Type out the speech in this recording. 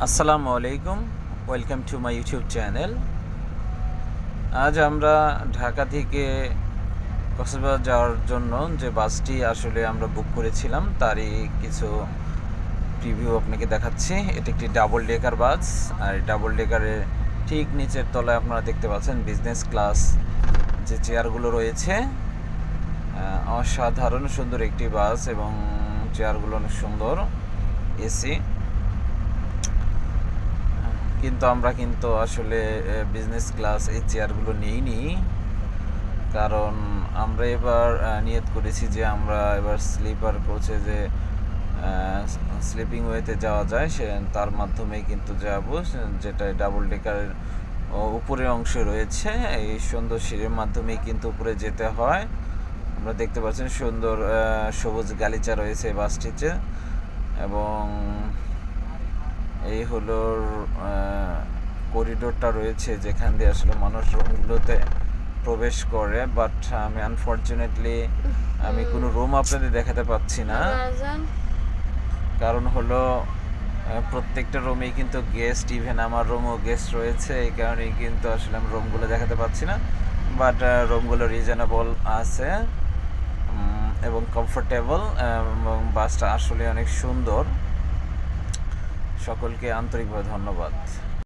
আসসালামু আলাইকুম, welcome to my YouTube channel. আজ আমরা ঢাকা থেকে কক্সবাজার যাওয়ার জন্য যে বাসটি আসলে আমরা বুক করেছিলাম তারই কিছু প্রিভিউ আপনাকে দেখাচ্ছি। এটি একটি ডাবল ডেকার বাস, আর ডাবল ডেকারের ঠিক নিচের তলায় আপনারা দেখতে পাচ্ছেন বিজনেস ক্লাস যে চেয়ারগুলো রয়েছে। অসাধারণ সুন্দর একটি বাস এবং চেয়ারগুলো অনেক সুন্দর, এসি। কিন্তু আমরা আসলে বিজনেস ক্লাস এই চেয়ারগুলো নিইনি, কারণ আমরা এবার নিয়ত করেছি যে আমরা এবার স্লিপার কোচে যে স্লিপিং ওয়েতে যাওয়া যায় তার মাধ্যমেই কিন্তু যাব, যেটা ডাবল ডেকারের উপরের অংশে রয়েছে। এই সুন্দর সিঁড়ির মাধ্যমেই কিন্তু উপরে যেতে হয়। আমরা দেখতে পাচ্ছেন সুন্দর সবুজ গালিচা রয়েছে এই বাসটিতে, এবং এই হলো করিডোরটা রয়েছে যেখান দিয়ে আসলে মানুষ রুমগুলোতে প্রবেশ করে। বাট আমি আনফর্চুনেটলি কোনো রুম আপনাদের দেখাতে পাচ্ছি না, কারণ হলো প্রত্যেকটা রুমেই কিন্তু গেস্ট, ইভেন আমার রুমও গেস্ট রয়েছে। এই কারণেই কিন্তু আসলে আমি রুমগুলো দেখাতে পাচ্ছি না। বাট রুমগুলো রিজনেবল আছে এবং কমফোর্টেবল, এবং বাসটা আসলে অনেক সুন্দর। সকলকে আন্তরিকভাবে ধন্যবাদ।